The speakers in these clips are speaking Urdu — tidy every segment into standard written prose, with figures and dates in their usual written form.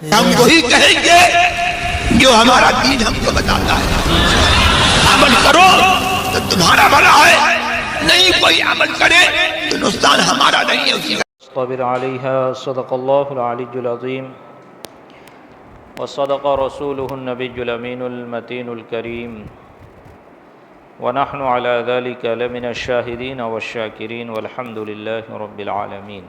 ہم وہی کہیں گے جو ہمارا دین ہم کو بتاتا ہے، عمل کرو تو تمہارا بھلا ہے، نہیں کوئی عمل کرے تو نقصان ہمارا نہیں ہے اسی کا۔ صبر علیہا صدق اللہ العلی العظیم وصدق رسولہ النبی الامین المتین الکریم ونحن علی ذلک لمن الشاہدین والشاکرین والحمد للہ رب العالمین۔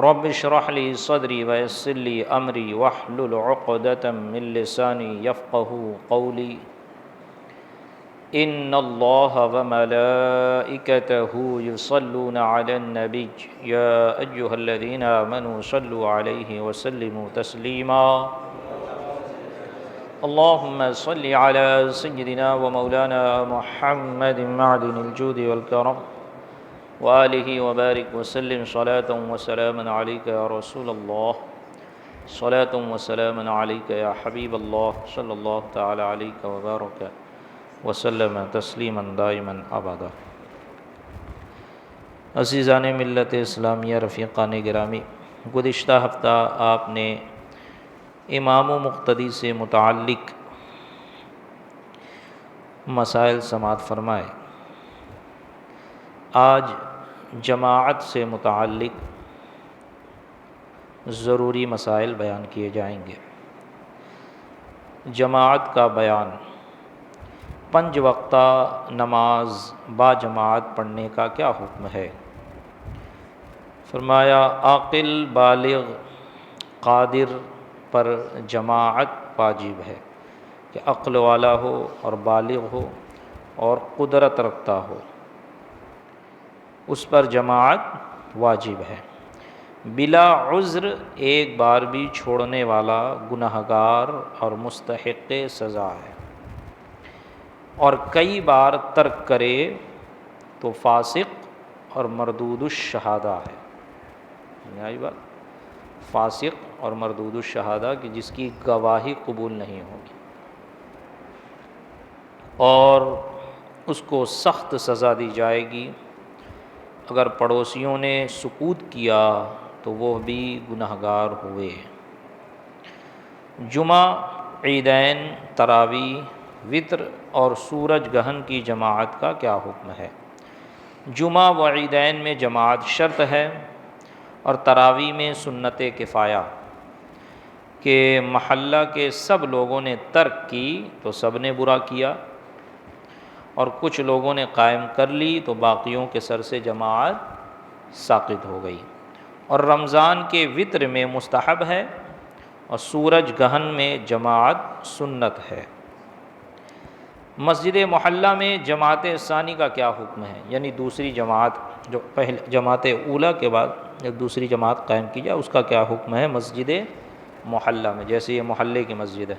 رب اشرح لی صدری ویسر لی امری واحلل عقدۃ من لسانی یفقہوا قولی۔ ان اللہ وملائکتہ یصلون علی النبی یا ایہا الذین آمنوا صلوا علیہ وسلموا تسلیما۔ اللہم صل علی سیدنا ومولانا محمد معدن الجود والکرم وآلہ وبارک وسلم صلاۃ وسلاما علیک یا رسول اللہ، صلاۃ وسلاما علیک یا حبیب اللہ، صلی اللہ تعالی علیک وبارک وسلم تسلیما دائما ابدا۔ عزیزان ملت اسلامیہ، رفیقان گرامی، گزشتہ ہفتہ آپ نے امام و مقتدی سے متعلق مسائل سماعت فرمائے۔ آج جماعت سے متعلق ضروری مسائل بیان کیے جائیں گے۔ جماعت کا بیان، 5 وقتہ نماز با جماعت پڑھنے کا کیا حکم ہے؟ فرمایا عاقل بالغ قادر پر جماعت واجب ہے کہ عقل والا ہو اور بالغ ہو اور قدرت رکھتا ہو، اس پر جماعت واجب ہے۔ بلا عذر ایک بار بھی چھوڑنے والا گنہگار اور مستحق سزا ہے، اور کئی بار ترک کرے تو فاسق اور مردود الشہادہ ہے۔ یہی بات، فاسق اور مردود الشہادہ کہ جس کی گواہی قبول نہیں ہوگی، اور اس کو سخت سزا دی جائے گی۔ اگر پڑوسیوں نے سکوت کیا تو وہ بھی گنہگار ہوئے۔ جمعہ، عیدین، تراویح، وطر اور سورج گہن کی جماعت کا کیا حکم ہے؟ جمعہ و عیدین میں جماعت شرط ہے، اور تراویح میں سنت کفایہ کہ محلہ کے سب لوگوں نے ترک کی تو سب نے برا کیا، اور کچھ لوگوں نے قائم کر لی تو باقیوں کے سر سے جماعت ساقط ہو گئی۔ اور رمضان کے وطر میں مستحب ہے، اور سورج گہن میں جماعت سنت ہے۔ مسجد محلہ میں جماعت ثانی کا کیا حکم ہے؟ یعنی دوسری جماعت، جو پہلے جماعت اولیٰ کے بعد جب دوسری جماعت قائم کی جائے، اس کا کیا حکم ہے مسجد محلہ میں؟ جیسے یہ محلے کی مسجد ہے،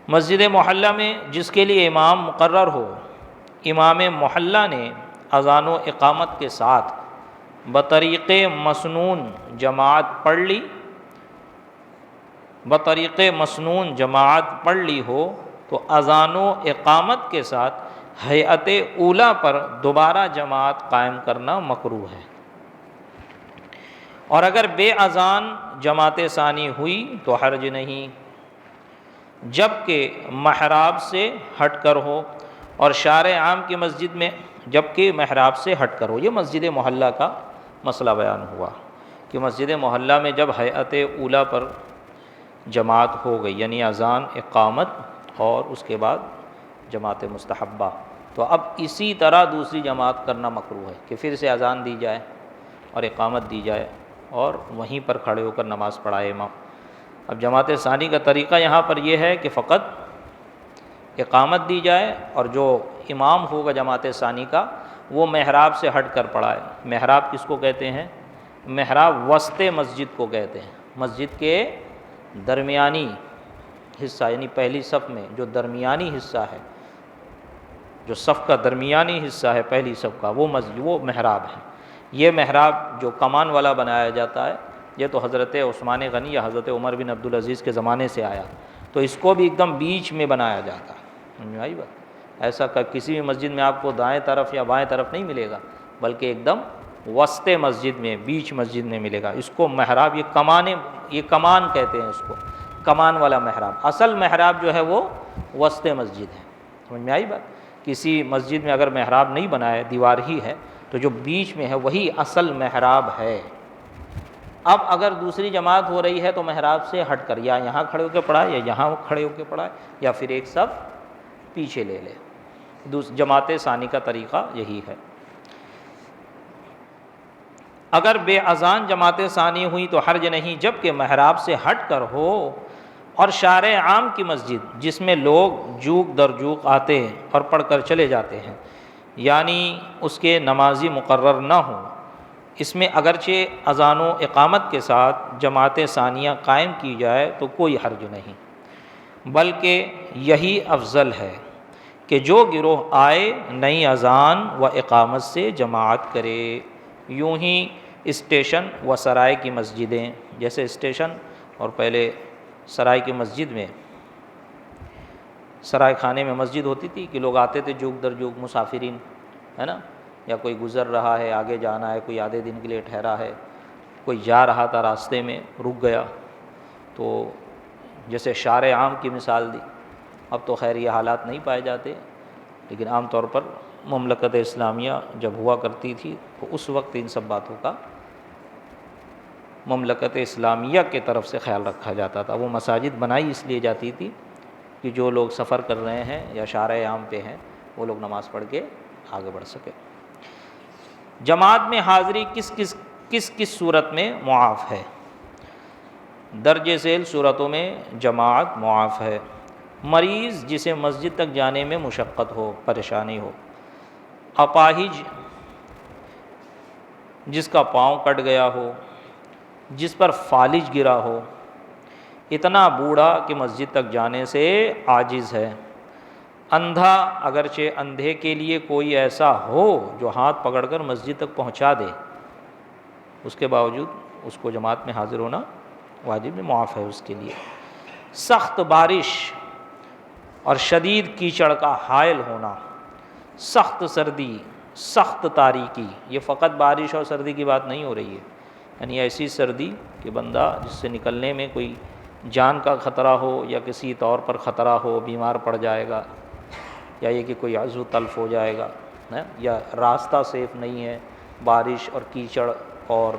مسجد محلہ میں جس کے لیے امام مقرر ہو، امام محلہ نے اذان و اقامت کے ساتھ بطریق مسنون جماعت پڑھ لی، بطریق مسنون جماعت پڑھ لی ہو تو اذان و اقامت کے ساتھ ہیئت اولیٰ پر دوبارہ جماعت قائم کرنا مکروہ ہے۔ اور اگر بے اذان جماعت ثانی ہوئی تو حرج نہیں، جبکہ محراب سے ہٹ کر ہو، اور شارع عام کی مسجد میں جبکہ محراب سے ہٹ کر ہو۔ یہ مسجد محلہ کا مسئلہ بیان ہوا کہ مسجد محلہ میں جب ہیئت اولیٰ پر جماعت ہو گئی، یعنی اذان، اقامت اور اس کے بعد جماعت مستحبہ، تو اب اسی طرح دوسری جماعت کرنا مکروہ ہے کہ پھر سے اذان دی جائے اور اقامت دی جائے اور وہیں پر کھڑے ہو کر نماز پڑھائے امام۔ اب جماعت ثانی کا طریقہ یہاں پر یہ ہے کہ فقط اقامت دی جائے، اور جو امام ہوگا جماعت ثانی کا وہ محراب سے ہٹ کر پڑھائے۔ محراب کس کو کہتے ہیں؟ محراب وسط مسجد کو کہتے ہیں، مسجد کے درمیانی حصہ، یعنی پہلی صف میں جو درمیانی حصہ ہے، جو صف کا درمیانی حصہ ہے پہلی صف کا، وہ محراب ہے۔ یہ محراب جو کمان والا بنایا جاتا ہے، یہ تو حضرت عثمان غنی یا حضرت عمر بن عبدالعزیز کے زمانے سے آیا، تو اس کو بھی ایک دم بیچ میں بنایا جاتا ہے۔ ایسا کسی بھی مسجد میں آپ کو دائیں طرف یا بائیں طرف نہیں ملے گا، بلکہ ایک دم وسط مسجد میں، بیچ مسجد میں ملے گا۔ اس کو محراب، یہ کمان کہتے ہیں اس کو، کمان والا محراب۔ اصل محراب جو ہے وہ وسط مسجد ہے۔ سمجھ میں آئی بات؟ کسی مسجد میں اگر محراب نہیں بنا ہے، دیوار ہی ہے، تو جو بیچ میں ہے وہی اصل محراب ہے۔ اب اگر دوسری جماعت ہو رہی ہے تو محراب سے ہٹ کر یا یہاں کھڑے ہو کے پڑھائے یا یہاں کھڑے ہو کے پڑھائے یا پھر ایک صف پیچھے لے لے۔ جماعت ثانی کا طریقہ یہی ہے۔ اگر بے اذان جماعت ثانی ہوئی تو حرج نہیں، جب کہ محراب سے ہٹ کر ہو، اور شارع عام کی مسجد جس میں لوگ جوق در جوق آتے اور پڑھ کر چلے جاتے ہیں، یعنی اس کے نمازی مقرر نہ ہوں، اس میں اگرچہ اذان و اقامت کے ساتھ جماعت ثانیہ قائم کی جائے تو کوئی حرج نہیں، بلکہ یہی افضل ہے کہ جو گروہ آئے نئی اذان و اقامت سے جماعت کرے۔ یوں ہی اسٹیشن و سرائے کی مسجدیں، جیسے اسٹیشن اور پہلے سرائے کی مسجد میں، سرائے خانے میں مسجد ہوتی تھی کہ لوگ آتے تھے جوک در جوک، مسافرین ہے نا، یا کوئی گزر رہا ہے، آگے جانا ہے، کوئی آدھے دن کے لیے ٹھہرا ہے، کوئی جا رہا تھا راستے میں رک گیا، تو جیسے شارع عام کی مثال دی۔ اب تو خیر یہ حالات نہیں پائے جاتے، لیکن عام طور پر مملکت اسلامیہ جب ہوا کرتی تھی تو اس وقت ان سب باتوں کا مملکت اسلامیہ کے طرف سے خیال رکھا جاتا تھا۔ وہ مساجد بنائی اس لیے جاتی تھی کہ جو لوگ سفر کر رہے ہیں یا شارع عام پہ ہیں وہ لوگ نماز پڑھ کے آگے بڑھ سکے۔ جماعت میں حاضری کس صورت میں معاف ہے؟ درج ذیل صورتوں میں جماعت معاف ہے۔ مریض جسے مسجد تک جانے میں مشقت ہو، پریشانی ہو، اپاہج جس کا پاؤں کٹ گیا ہو، جس پر فالج گرا ہو، اتنا بوڑھا کہ مسجد تک جانے سے عاجز ہے، اندھا اگرچہ اندھے کے لیے کوئی ایسا ہو جو ہاتھ پکڑ کر مسجد تک پہنچا دے، اس کے باوجود اس کو جماعت میں حاضر ہونا واجب میں معاف ہے اس کے لیے۔ سخت بارش اور شدید کیچڑ کا حائل ہونا، سخت سردی، سخت تاریکی، یہ فقط بارش اور سردی کی بات نہیں ہو رہی ہے، یعنی ایسی سردی کہ بندہ جس سے نکلنے میں کوئی جان کا خطرہ ہو یا کسی طور پر خطرہ ہو، بیمار پڑ جائے گا، یا یہ کہ کوئی عضو تلف ہو جائے گا، یا راستہ سیف نہیں ہے بارش اور کیچڑ اور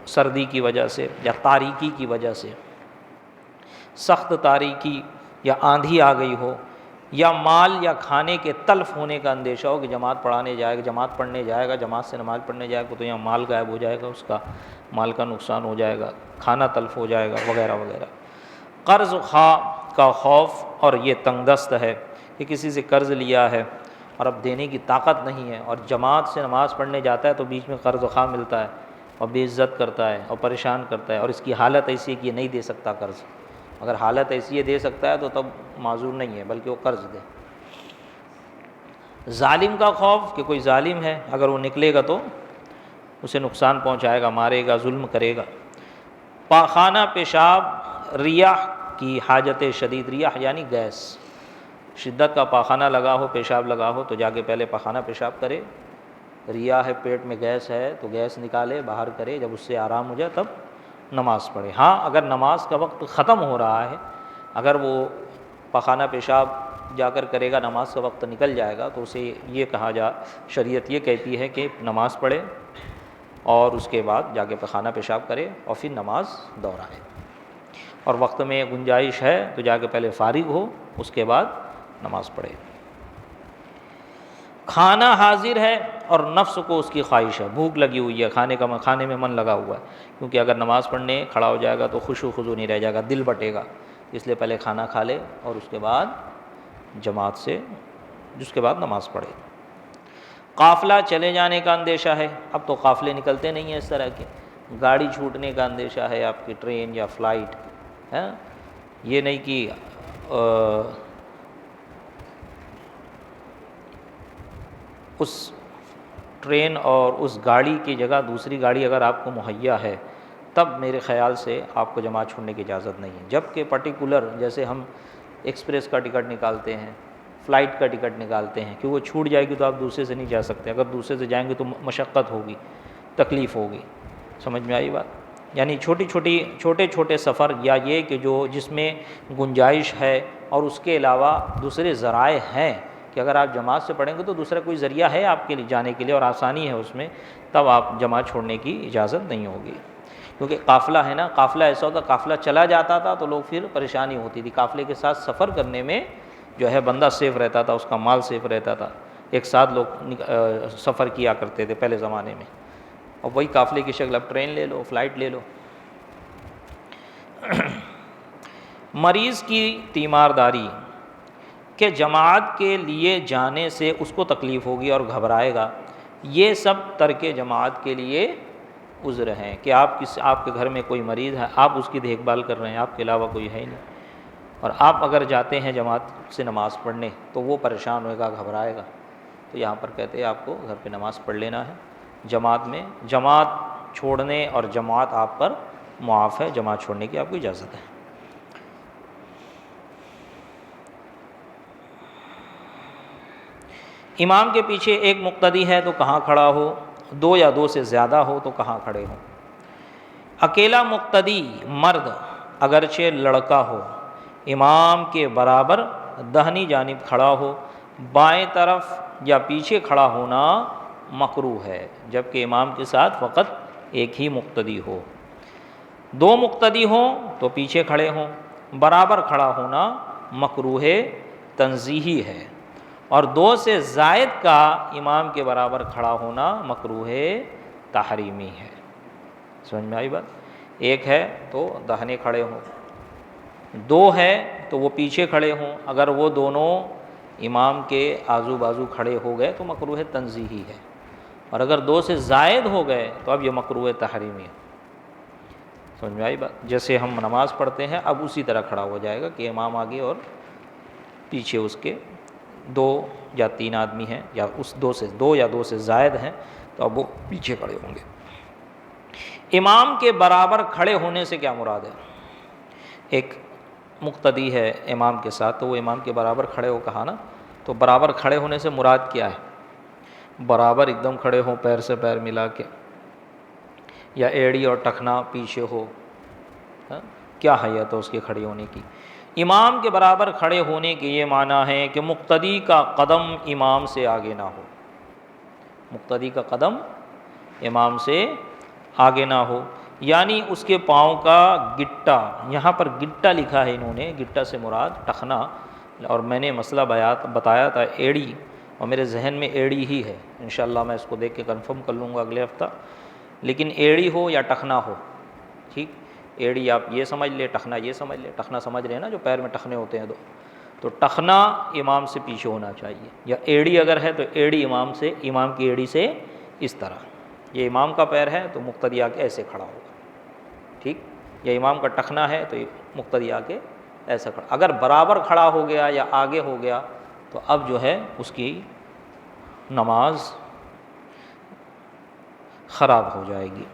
سردی کی وجہ سے یا تاریکی کی وجہ سے، سخت تاریکی یا آندھی آ گئی ہو، یا مال یا کھانے کے تلف ہونے کا اندیشہ ہو کہ جماعت پڑھانے جائے گا، جماعت پڑھنے جائے گا، جماعت سے نماز پڑھنے جائے گا تو یہاں مال غائب ہو جائے گا، اس کا مال کا نقصان ہو جائے گا، کھانا تلف ہو جائے گا وغیرہ وغیرہ۔ قرض خواہ کا خوف، اور یہ تنگ دست ہے کہ کسی سے قرض لیا ہے اور اب دینے کی طاقت نہیں ہے، اور جماعت سے نماز پڑھنے جاتا ہے تو بیچ میں قرض خواہ ملتا ہے اور بے عزت کرتا ہے اور پریشان کرتا ہے، اور اس کی حالت ایسی ہے کہ یہ نہیں دے سکتا قرض۔ اگر حالت ایسی ہے دے سکتا ہے تو تب معذور نہیں ہے بلکہ وہ قرض دے۔ ظالم کا خوف کہ کوئی ظالم ہے، اگر وہ نکلے گا تو اسے نقصان پہنچائے گا، مارے گا، ظلم کرے گا۔ پاخانہ پیشاب ریاح کی حاجت شدید، ریاح یعنی گیس، شدت کا پاخانہ لگا ہو، پیشاب لگا ہو تو جا کے پہلے پاخانہ پیشاب کرے، ریاح ہے، پیٹ میں گیس ہے تو گیس نکالے، باہر کرے، جب اس سے آرام ہو جائے تب نماز پڑھے۔ ہاں اگر نماز کا وقت ختم ہو رہا ہے، اگر وہ پاخانہ پیشاب جا کر کرے گا، نماز کا وقت نکل جائے گا تو اسے یہ کہا شریعت یہ کہتی ہے کہ نماز پڑھے اور اس کے بعد جا کے پاخانہ پیشاب کرے اور پھر نماز دہرائے، اور وقت میں گنجائش ہے تو جا کے پہلے فارغ ہو اس کے بعد نماز پڑھے۔ کھانا حاضر ہے اور نفس کو اس کی خواہش ہے، بھوک لگی ہوئی ہے، کھانے میں من لگا ہوا ہے، کیونکہ اگر نماز پڑھنے کھڑا ہو جائے گا تو خشوع خضوع نہیں رہ جائے گا، دل بٹے گا، اس لیے پہلے کھانا کھا لے اور اس کے بعد جماعت سے جس کے بعد نماز پڑھے۔ قافلہ چلے جانے کا اندیشہ ہے، اب تو قافلے نکلتے نہیں ہیں اس طرح کے، گاڑی چھوٹنے کا اندیشہ ہے، آپ کی ٹرین یا فلائٹ ہے، یہ نہیں کہ اس ٹرین اور اس گاڑی کی جگہ دوسری گاڑی اگر آپ کو مہیا ہے تب میرے خیال سے آپ کو جماعت چھوڑنے کی اجازت نہیں ہے، جبکہ پرٹیکولر جیسے ہم ایکسپریس کا ٹکٹ نکالتے ہیں، فلائٹ کا ٹکٹ نکالتے ہیں کہ وہ چھوٹ جائے گی تو آپ دوسرے سے نہیں جا سکتے، اگر دوسرے سے جائیں گے تو مشقت ہوگی، تکلیف ہوگی. سمجھ میں آئی بات؟ یعنی چھوٹے چھوٹے سفر، یا یہ کہ جس میں گنجائش ہے اور اس کے علاوہ دوسرے ذرائع ہیں کہ اگر آپ جماعت سے پڑھیں گے تو دوسرا کوئی ذریعہ ہے آپ کے لیے جانے کے لیے اور آسانی ہے اس میں، تب آپ جماعت چھوڑنے کی اجازت نہیں ہوگی. کیونکہ قافلہ ہے نا، قافلہ ایسا ہوتا، قافلہ چلا جاتا تھا تو لوگ پھر پریشانی ہوتی تھی. قافلے کے ساتھ سفر کرنے میں جو ہے بندہ سیف رہتا تھا، اس کا مال سیف رہتا تھا. ایک ساتھ لوگ سفر کیا کرتے تھے پہلے زمانے میں، اور وہی قافلے کی شکل. اب ٹرین لے لو، فلائٹ لے لو. مریض کی تیمارداری کہ جماعت کے لیے جانے سے اس کو تکلیف ہوگی اور گھبرائے گا، یہ سب ترک جماعت کے لیے عذر ہیں. کہ آپ کے گھر میں کوئی مریض ہے، آپ اس کی دیکھ بھال کر رہے ہیں، آپ کے علاوہ کوئی ہے ہی نہیں، اور آپ اگر جاتے ہیں جماعت سے نماز پڑھنے تو وہ پریشان ہوئے گا، گھبرائے گا. تو یہاں پر کہتے ہیں آپ کو گھر پہ نماز پڑھ لینا ہے. جماعت میں جماعت چھوڑنے اور جماعت آپ پر معاف ہے، جماعت چھوڑنے کی آپ کو اجازت ہے. امام کے پیچھے ایک مقتدی ہے تو کہاں کھڑا ہو؟ دو یا دو سے زیادہ ہو تو کہاں کھڑے ہوں؟ اکیلا مقتدی مرد اگرچہ لڑکا ہو، امام کے برابر دہنی جانب کھڑا ہو، بائیں طرف یا پیچھے کھڑا ہونا مکروہ ہے، جبکہ امام کے ساتھ فقط ایک ہی مقتدی ہو. دو مقتدی ہوں تو پیچھے کھڑے ہوں. برابر کھڑا ہونا مکروہ تنزیہی ہے، اور دو سے زائد کا امام کے برابر کھڑا ہونا مکروہ تحریمی ہے. سمجھ میں آئی بات؟ ایک ہے تو داہنے کھڑے ہوں، دو ہے تو وہ پیچھے کھڑے ہوں. اگر وہ دونوں امام کے آزو بازو کھڑے ہو گئے تو مکروہ تنزیہی ہے، اور اگر دو سے زائد ہو گئے تو اب یہ مکروہ تحریمی ہے. سمجھ میں آئی بات؟ جیسے ہم نماز پڑھتے ہیں اب اسی طرح کھڑا ہو جائے گا کہ امام آگے اور پیچھے اس کے دو یا تین آدمی ہیں، یا اس دو یا دو سے زائد ہیں تو اب وہ پیچھے کھڑے ہوں گے. امام کے برابر کھڑے ہونے سے کیا مراد ہے؟ ایک مقتدی ہے امام کے ساتھ تو وہ امام کے برابر کھڑے ہو کہا نا، تو برابر کھڑے ہونے سے مراد کیا ہے؟ برابر ایک دم کھڑے ہوں، پیر سے پیر ملا کے، یا ایڑی اور ٹخنا پیچھے ہو؟ کیا حیت ہے اس کے کھڑے ہونے کی؟ امام کے برابر کھڑے ہونے کے یہ معنی ہے کہ مقتدی کا قدم امام سے آگے نہ ہو، مقتدی کا قدم امام سے آگے نہ ہو، یعنی اس کے پاؤں کا گٹا، یہاں پر گٹا لکھا ہے انہوں نے، گٹا سے مراد ٹخنا، اور میں نے مسئلہ بتایا تھا ایڑی، اور میرے ذہن میں ایڑی ہی ہے. انشاءاللہ میں اس کو دیکھ کے کنفرم کر لوں گا اگلے ہفتہ. لیکن ایڑی ہو یا ٹخنا ہو، ٹھیک، ایڑی آپ یہ سمجھ لے، ٹخنا یہ سمجھ لے. ٹخنا سمجھ رہے ہیں نا جو پیر میں ٹخنے ہوتے ہیں دو، تو ٹخنا امام سے پیچھے ہونا چاہیے، یا ایڑی اگر ہے تو ایڑی امام کی ایڑی سے اس طرح. یہ امام کا پیر ہے تو مقتدی آ کے ایسے کھڑا ہوگا، ٹھیک، یا امام کا ٹخنا ہے تو مقتدی آ کے ایسا کھڑا. اگر برابر کھڑا ہو گیا یا آگے ہو گیا تو اب جو ہے اس کی نماز خراب ہو جائے گی.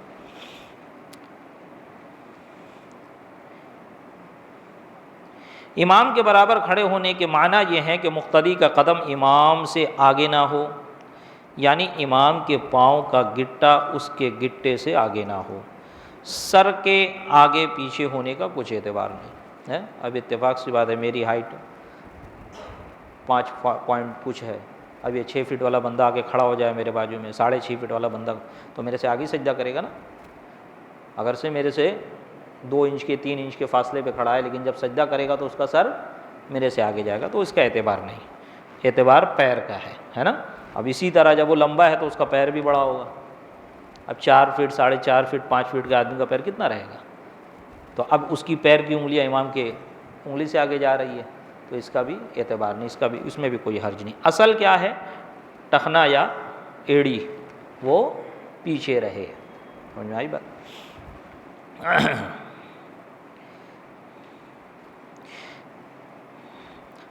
امام کے برابر کھڑے ہونے کے معنی یہ ہے کہ مقتدی کا قدم امام سے آگے نہ ہو، یعنی امام کے پاؤں کا گٹا اس کے گٹے سے آگے نہ ہو. سر کے آگے پیچھے ہونے کا کچھ اعتبار نہیں ہے. اب اتفاق سی بات ہے، میری ہائٹ 5 پوائنٹ کچھ ہے، اب یہ 6 فٹ والا بندہ آ کے کھڑا ہو جائے میرے بازو میں، 6.5 فٹ والا بندہ، تو میرے سے آگے سجدہ کرے گا نا. اگر سے میرے سے 2 انچ کے 3 انچ کے فاصلے پہ کھڑا ہے، لیکن جب سجدہ کرے گا تو اس کا سر میرے سے آگے جائے گا، تو اس کا اعتبار نہیں. اعتبار پیر کا ہے نا. اب اسی طرح جب وہ لمبا ہے تو اس کا پیر بھی بڑا ہوگا. اب 4 فٹ 4.5 فٹ 5 فٹ کے آدمی کا پیر کتنا رہے گا؟ تو اب اس کی پیر کی انگلیاں امام کے انگلی سے آگے جا رہی ہے، تو اس کا بھی اعتبار نہیں، اس میں بھی کوئی حرج نہیں. اصل کیا ہے؟ ٹخنا یا ایڑی وہ پیچھے رہے. سمجھ میں آئی بات؟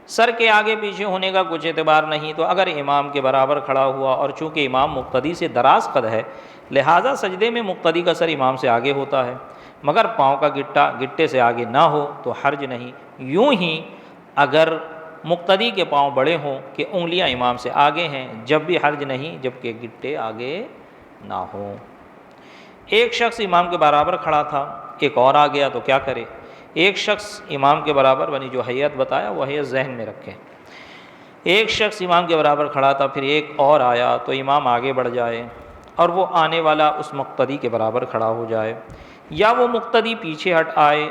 سر کے آگے پیچھے ہونے کا کچھ اعتبار نہیں. تو اگر امام کے برابر کھڑا ہوا اور چونکہ امام مقتدی سے دراز قد ہے، لہٰذا سجدے میں مقتدی کا سر امام سے آگے ہوتا ہے، مگر پاؤں کا گٹا گٹے سے آگے نہ ہو تو حرج نہیں. یوں ہی اگر مقتدی کے پاؤں بڑے ہوں کہ انگلیاں امام سے آگے ہیں، جب بھی حرج نہیں جبکہ گٹے آگے نہ ہوں۔ ایک شخص امام کے برابر کھڑا تھا، ایک اور آ گیا تو کیا کرے؟ ایک شخص امام کے برابر، یعنی جو حیت بتایا وہ حیت ذہن میں رکھیں۔ ایک شخص امام کے برابر کھڑا تھا، پھر ایک اور آیا تو امام آگے بڑھ جائے اور وہ آنے والا اس مقتدی کے برابر کھڑا ہو جائے، یا وہ مقتدی پیچھے ہٹ آئے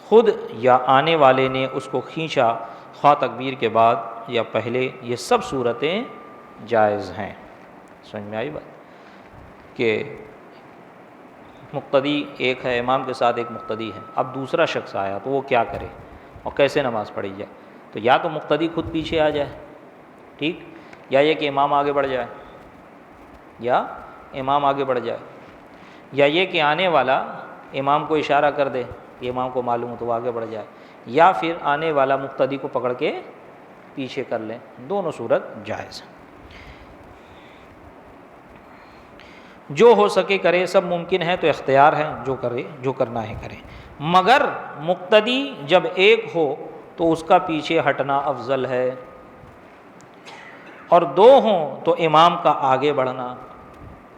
خود یا آنے والے نے اس کو کھینچا، خواہ تکبیر کے بعد یا پہلے، یہ سب صورتیں جائز ہیں۔ سمجھ میں آئی بات؟ کہ مقتدی ایک ہے، امام کے ساتھ ایک مقتدی ہے، اب دوسرا شخص آیا تو وہ کیا کرے اور کیسے نماز پڑھی جائے؟ تو یا تو مقتدی خود پیچھے آ جائے، ٹھیک، یا یہ کہ امام آگے بڑھ جائے، یا امام آگے بڑھ جائے، یا یہ کہ آنے والا امام کو اشارہ کر دے کہ امام کو معلوم ہو تو وہ آگے بڑھ جائے، یا پھر آنے والا مقتدی کو پکڑ کے پیچھے کر لیں، دونوں صورت جائز ہیں۔ جو ہو سکے کرے، سب ممکن ہے تو اختیار ہے، جو کرے، جو کرنا ہے کرے، مگر مقتدی جب ایک ہو تو اس کا پیچھے ہٹنا افضل ہے، اور دو ہوں تو امام کا آگے بڑھنا۔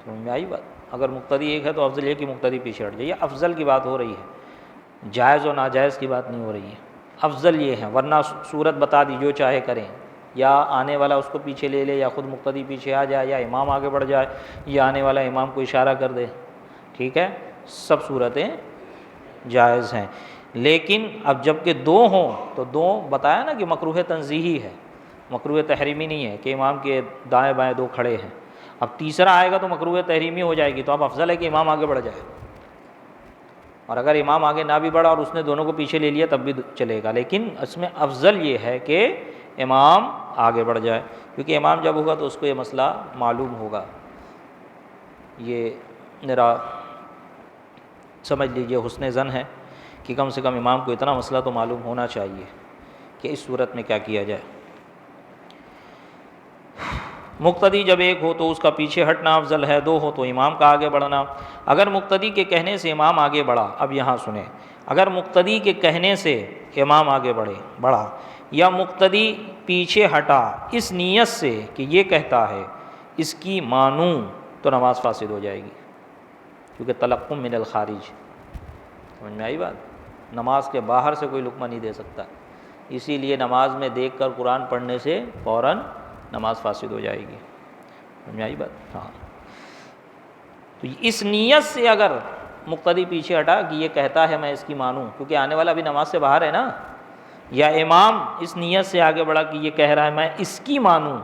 سمجھ میں آئی بات؟ اگر مقتدی ایک ہے تو افضل یہ کہ مقتدی پیچھے ہٹ جائے، یہ افضل کی بات ہو رہی ہے، جائز و ناجائز کی بات نہیں ہو رہی ہے، افضل یہ ہے، ورنہ صورت بتا دی جو چاہے کریں، یا آنے والا اس کو پیچھے لے لے، یا خود مقتدی پیچھے آ جائے، یا امام آگے بڑھ جائے، یا آنے والا امام کو اشارہ کر دے، ٹھیک ہے، سب صورتیں جائز ہیں۔ لیکن اب جب کہ دو ہوں تو دو بتایا نا کہ مکروہ تنزیہی ہے، مکروہ تحریمی نہیں ہے کہ امام کے دائیں بائیں دو کھڑے ہیں، اب تیسرا آئے گا تو مکروہ تحریمی ہو جائے گی، تو اب افضل ہے کہ امام آگے بڑھ جائے، اور اگر امام آگے نہ بھی بڑھا اور اس نے دونوں کو پیچھے لے لیا تب بھی چلے گا، لیکن اس میں افضل یہ ہے کہ امام آگے بڑھ جائے، کیونکہ امام جب ہوگا تو اس کو یہ مسئلہ معلوم ہوگا، یہ میرا سمجھ لیجئے حسن ظن ہے کہ کم سے کم امام کو اتنا مسئلہ تو معلوم ہونا چاہیے کہ اس صورت میں کیا کیا جائے۔ مقتدی جب ایک ہو تو اس کا پیچھے ہٹنا افضل ہے، دو ہو تو امام کا آگے بڑھنا۔ اگر مقتدی کے کہنے سے امام آگے بڑھا، اب یہاں سنیں، اگر مقتدی کے کہنے سے امام آگے بڑھا یا مقتدی پیچھے ہٹا اس نیت سے کہ یہ کہتا ہے اس کی مانوں، تو نماز فاسد ہو جائے گی، کیونکہ تلقم من الخارج۔ سمجھ میں آئی بات؟ نماز کے باہر سے کوئی لقمہ نہیں دے سکتا، اسی لیے نماز میں دیکھ کر قرآن پڑھنے سے فوراً نماز فاسد ہو جائے گی۔ سمجھ میں آئی بات؟ ہاں، تو اس نیت سے اگر مقتدی پیچھے ہٹا کہ یہ کہتا ہے میں اس کی مانوں، کیونکہ آنے والا بھی نماز سے باہر ہے نا، یا امام اس نیت سے آگے بڑھا کہ یہ کہہ رہا ہے میں اس کی مانوں،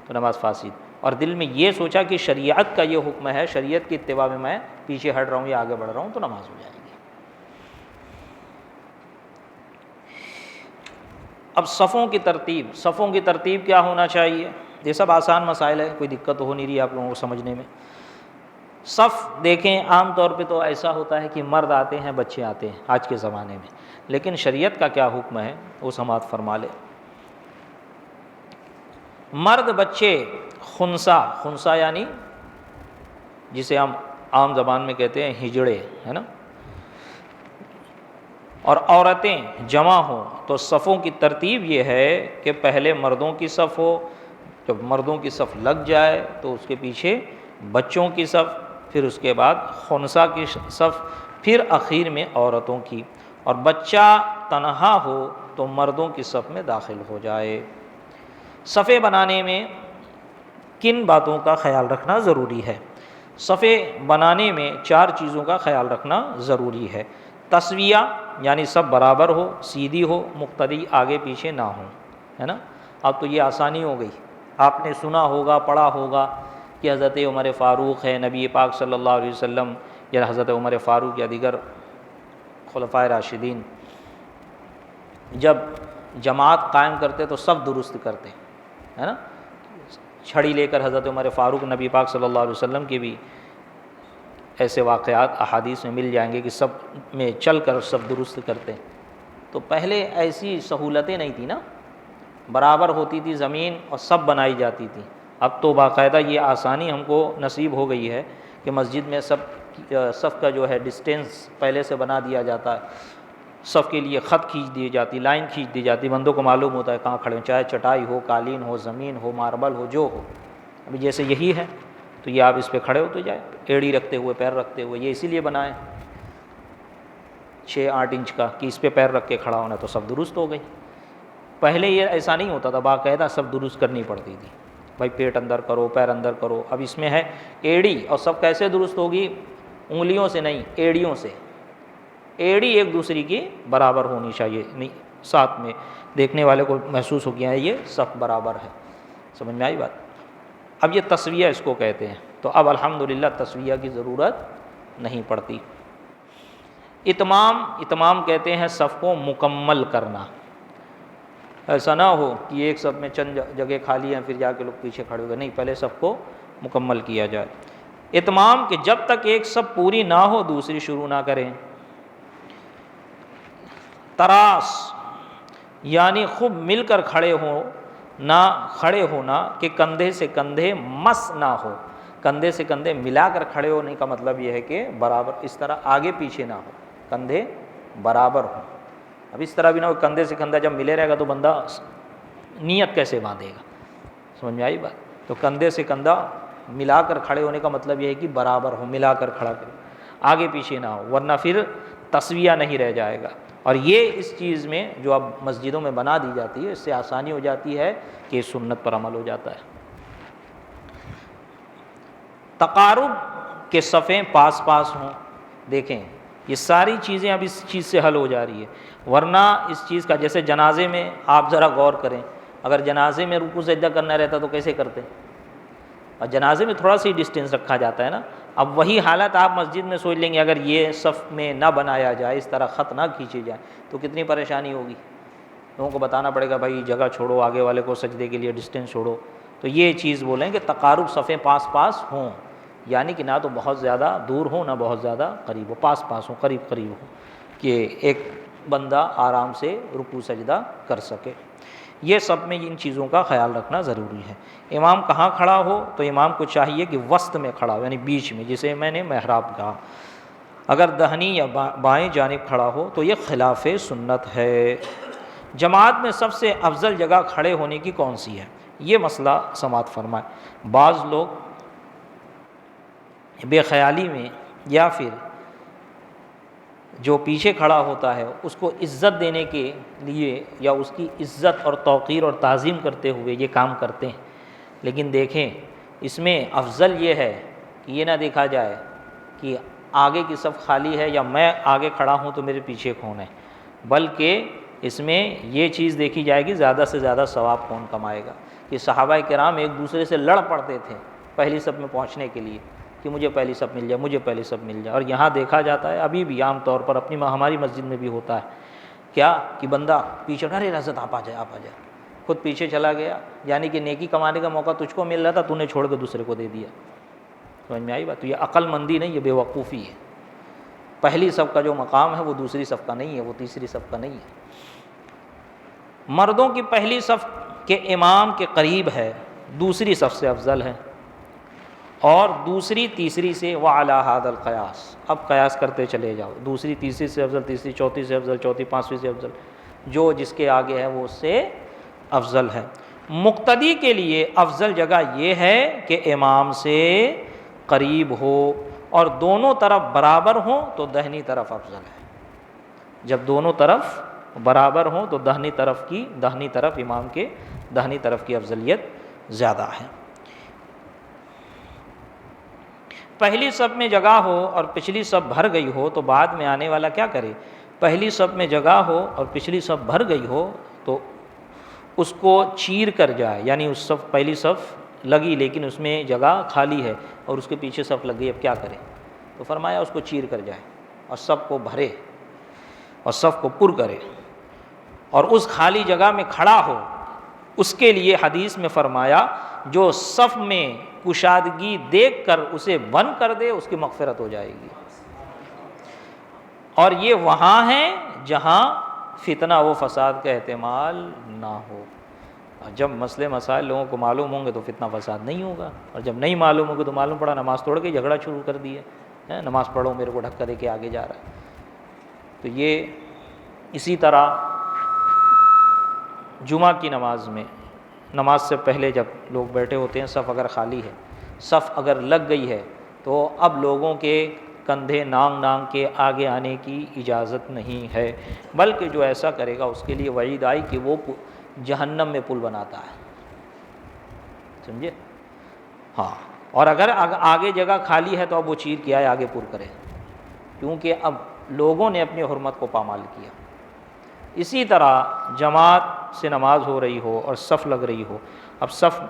تو نماز فاسد، اور دل میں یہ سوچا کہ شریعت کا یہ حکم ہے، شریعت کی اتباع میں میں پیچھے ہٹ رہا ہوں یا آگے بڑھ رہا ہوں، تو نماز ہو جائے گی۔ اب صفوں کی ترتیب کیا ہونا چاہیے؟ یہ سب آسان مسائل ہے، کوئی دقت تو ہو نہیں رہی آپ لوگوں کو سمجھنے میں۔ صف دیکھیں، عام طور پہ تو ایسا ہوتا ہے کہ مرد آتے ہیں بچے آتے ہیں آج کے زمانے میں، لیکن شریعت کا کیا حکم ہے وہ سماعت فرما لے۔ مرد بچے خنسا یعنی جسے ہم عام زبان میں کہتے ہیں ہجڑے، ہے نا، اور عورتیں جمع ہوں، تو صفوں کی ترتیب یہ ہے کہ پہلے مردوں کی صف ہو، جب مردوں کی صف لگ جائے تو اس کے پیچھے بچوں کی صف، پھر اس کے بعد خنسا کی صف، پھر اخیر میں عورتوں کی، اور بچہ تنہا ہو تو مردوں کی صف میں داخل ہو جائے۔ صفیں بنانے میں کن باتوں کا خیال رکھنا ضروری ہے؟ صفیں بنانے میں 4 چیزوں کا خیال رکھنا ضروری ہے۔ تسویہ یعنی سب برابر ہو، سیدھی ہو، مقتدی آگے پیچھے نہ ہو، ہے نا۔ اب تو یہ آسانی ہو گئی، آپ نے سنا ہوگا، پڑھا ہوگا کہ حضرت عمر فاروق ہے، نبی پاک صلی اللہ علیہ وسلم یا حضرت عمر فاروق یا دیگر خلفائے راشدین جب جماعت قائم کرتے تو سب درست کرتے، ہے نا۔ چھڑی لے کر حضرت عمر فاروق نبی پاک صلی اللہ علیہ وسلم کے بھی ایسے واقعات احادیث میں مل جائیں گے کہ سب میں چل کر سب درست کرتے۔ تو پہلے ایسی سہولتیں نہیں تھیں نا، برابر ہوتی تھی زمین اور سب بنائی جاتی تھی۔ اب تو باقاعدہ یہ آسانی ہم کو نصیب ہو گئی ہے کہ مسجد میں صف کا جو ہے ڈسٹینس پہلے سے بنا دیا جاتا ہے، صف کے لیے خط کھینچ دی جاتی، لائن کھینچ دی جاتی، بندوں کو معلوم ہوتا ہے کہاں کھڑے ہوں، چاہے چٹائی ہو، قالین ہو، زمین ہو، ماربل ہو، جو ہو. ابھی جیسے یہی ہے تو یہ آپ اس پہ کھڑے ہوتے جائے، ایڑی رکھتے ہوئے، پیر رکھتے ہوئے. یہ اسی لیے بنائے 6-8 انچ کا کہ اس پہ پیر رکھ کے کھڑا ہونا، تو سب درست ہو گئی. پہلے یہ ایسا نہیں ہوتا تھا، باقاعدہ سب درست کرنی پڑتی تھی، بھائی پیٹ اندر کرو، پیر اندر کرو. اب اس میں ہے ایڑی، اور سب کیسے درست ہوگی؟ انگلیوں سے نہیں، ایڑیوں سے. ایڑی ایک دوسری کی برابر ہونی چاہیے، نہیں ساتھ میں دیکھنے والے کو محسوس ہو گیا ہے یہ سب برابر ہے. سمجھ میں آئی بات؟ اب یہ تسویہ اس کو کہتے ہیں. تو اب الحمدللہ تسویہ کی ضرورت نہیں پڑتی. اتمام کہتے ہیں صف کو مکمل کرنا. ایسا نہ ہو کہ ایک صف میں چند جگہ خالی ہیں پھر جا کے لوگ پیچھے کھڑے ہوئے، نہیں، پہلے صف کو مکمل کیا جائے. اتمام کہ جب تک ایک صف پوری نہ ہو دوسری شروع نہ کریں. تراس یعنی خوب مل کر کھڑے ہوں، نہ کھڑے ہونا کہ کندھے سے کندھے مس نہ ہو. کندھے سے کندھے ملا کر کھڑے ہونے کا مطلب یہ ہے کہ برابر، اس طرح آگے پیچھے نہ ہو، کندھے برابر ہوں. اب اس طرح بھی نہ ہو کندھے سے کندھا جب ملے رہے گا تو بندہ نیت کیسے باندھے گا؟ سمجھ میں آئی بات؟ تو کندھے سے کندھا ملا کر کھڑے ہونے کا مطلب یہ ہے کہ برابر ہو، ملا کر کھڑا کرے، آگے پیچھے نہ ہو، ورنہ پھر تسویہ نہیں رہ جائے گا. اور یہ اس چیز میں جو اب مسجدوں میں بنا دی جاتی ہے، اس سے آسانی ہو جاتی ہے کہ سنت پر عمل ہو جاتا ہے. تقارب کے صفیں پاس پاس ہوں. دیکھیں یہ ساری چیزیں اب اس چیز سے حل ہو جا رہی ہے، ورنہ اس چیز کا جیسے جنازے میں آپ ذرا غور کریں، اگر جنازے میں رکوع سجدہ کرنا رہتا تو کیسے کرتے؟ اور جنازے میں تھوڑا سی ڈسٹینس رکھا جاتا ہے نا. اب وہی حالت آپ مسجد میں سوچ لیں گے، اگر یہ صف میں نہ بنایا جائے، اس طرح خط نہ کھینچے جائیں تو کتنی پریشانی ہوگی. لوگوں کو بتانا پڑے گا بھائی جگہ چھوڑو، آگے والے کو سجدے کے لیے ڈسٹینس چھوڑو. تو یہ چیز بولیں کہ تقارب صفیں پاس پاس ہوں، یعنی کہ نہ تو بہت زیادہ دور ہو نہ بہت زیادہ قریب ہو، پاس پاس ہوں، قریب قریب ہو کہ ایک بندہ آرام سے رکوع سجدہ کر سکے. یہ سب میں ان چیزوں کا خیال رکھنا ضروری ہے. امام کہاں کھڑا ہو تو امام کو چاہیے کہ وسط میں کھڑا ہو، یعنی بیچ میں، جسے میں نے محراب کہا. اگر دہنی یا بائیں جانب کھڑا ہو تو یہ خلاف سنت ہے. جماعت میں سب سے افضل جگہ کھڑے ہونے کی کون سی ہے؟ یہ مسئلہ سماعت فرمائے. بعض لوگ بے خیالی میں یا پھر جو پیچھے کھڑا ہوتا ہے اس کو عزت دینے کے لیے یا اس کی عزت اور توقیر اور تعظیم کرتے ہوئے یہ کام کرتے ہیں. لیکن دیکھیں اس میں افضل یہ ہے کہ یہ نہ دیکھا جائے کہ آگے کی صف خالی ہے یا میں آگے کھڑا ہوں تو میرے پیچھے کون ہے، بلکہ اس میں یہ چیز دیکھی جائے گی زیادہ سے زیادہ ثواب کون کمائے گا. کہ صحابہ کرام ایک دوسرے سے لڑ پڑتے تھے پہلی صف میں پہنچنے کے لیے کہ مجھے پہلی صف مل جائے، مجھے پہلی صف مل جائے. اور یہاں دیکھا جاتا ہے ابھی بھی عام طور پر ہماری مسجد میں بھی ہوتا ہے کیا کہ بندہ پیچھے، ارے حضرت آپ آ جائے، آپ آ جائے، خود پیچھے چلا گیا، یعنی کہ نیکی کمانے کا موقع تجھ کو مل رہا تھا، تو نے چھوڑ کے دوسرے کو دے دیا. سمجھ میں آئی بات؟ تو یہ عقل مندی نہیں، یہ بے وقوفی ہے. پہلی صف کا جو مقام ہے وہ دوسری صف کا نہیں ہے، وہ تیسری صف کا نہیں ہے. مردوں کی پہلی صف کے امام کے قریب ہے، دوسری صف سے افضل ہے، اور دوسری تیسری سے وعلی ھذا القیاس. اب قیاس کرتے چلے جاؤ، دوسری تیسری سے افضل، تیسری چوتھی سے افضل، چوتھی پانچویں سے افضل، جو جس کے آگے ہے وہ اس سے افضل ہے. مقتدی کے لیے افضل جگہ یہ ہے کہ امام سے قریب ہو اور دونوں طرف برابر ہوں تو دہنی طرف افضل ہے. جب دونوں طرف برابر ہوں تو دہنی طرف امام کے دہنی طرف کی افضلیت زیادہ ہے. پہلی صف میں جگہ ہو اور پچھلی صف بھر گئی ہو تو بعد میں آنے والا کیا کرے؟ پہلی صف میں جگہ ہو اور پچھلی صف بھر گئی ہو تو اس کو چیر کر جائے، یعنی اس صف پہلی صف لگی لیکن اس میں جگہ خالی ہے اور اس کے پیچھے صف لگ گئی، اب کیا کرے؟ تو فرمایا اس کو چیر کر جائے اور صف کو بھرے اور صف کو پر کرے اور اس خالی جگہ میں کھڑا ہو. اس کے لیے حدیث میں فرمایا جو صف میں کشادگی دیکھ کر اسے بند کر دے اس کی مغفرت ہو جائے گی. اور یہ وہاں ہے جہاں فتنہ و فساد کا احتمال نہ ہو. جب مسئلے مسائل لوگوں کو معلوم ہوں گے تو فتنہ فساد نہیں ہوگا، اور جب نہیں معلوم ہوگا تو معلوم پڑا نماز توڑ کے جھگڑا شروع کر دیا، نماز پڑھو میرے کو دھکا دے کے آگے جا رہا ہے. تو یہ اسی طرح جمعہ کی نماز میں نماز سے پہلے جب لوگ بیٹھے ہوتے ہیں، صف اگر خالی ہے، صف اگر لگ گئی ہے، تو اب لوگوں کے کندھے نانگ نانگ کے آگے آنے کی اجازت نہیں ہے، بلکہ جو ایسا کرے گا اس کے لیے وعید آئی کہ وہ جہنم میں پل بناتا ہے، سمجھے؟ ہاں، اور اگر آگے جگہ خالی ہے تو اب وہ چیر کے آئے آگے پر کرے، کیونکہ اب لوگوں نے اپنی حرمت کو پامال کیا۔ اسی طرح جماعت سے نماز ہو رہی ہو اور صف لگ رہی ہو، اب صف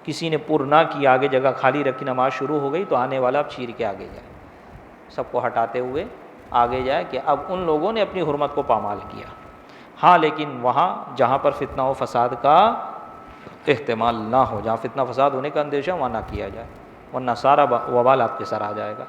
کسی نے پر نہ کی، آگے جگہ خالی رکھی، نماز شروع ہو گئی، تو آنے والا اب چیر کے آگے جائے، سب کو ہٹاتے ہوئے آگے جائے کہ اب ان لوگوں نے اپنی حرمت کو پامال کیا۔ ہاں، لیکن وہاں جہاں پر فتنہ و فساد کا احتمال نہ ہو، جہاں فتنہ فساد ہونے کا اندیشہ وہاں نہ کیا جائے، ورنہ سارا وبال آپ کے سر آ جائے گا۔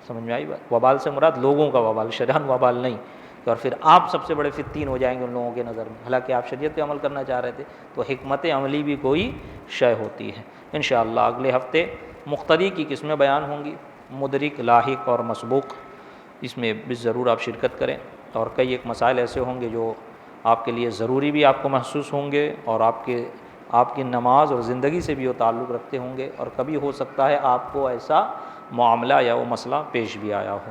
سمجھ میں آئی بات؟ وبال سے مراد لوگوں کا وبال، شریعت وبال نہیں، اور پھر آپ سب سے بڑے فتین ہو جائیں گے ان لوگوں کے نظر میں، حالانکہ آپ شریعت پہ عمل کرنا چاہ رہے تھے۔ تو حکمت عملی بھی کوئی شے ہوتی ہے۔ انشاءاللہ اگلے ہفتے مقتدی کی قسمیں بیان ہوں گی، مدرک، لاحق اور مسبوق، اس میں بھی ضرور آپ شرکت کریں، اور کئی ایک مسائل ایسے ہوں گے جو آپ کے لیے ضروری بھی آپ کو محسوس ہوں گے، اور آپ کی نماز اور زندگی سے بھی وہ تعلق رکھتے ہوں گے، اور کبھی ہو سکتا ہے آپ کو ایسا معاملہ یا وہ مسئلہ پیش بھی آیا ہو۔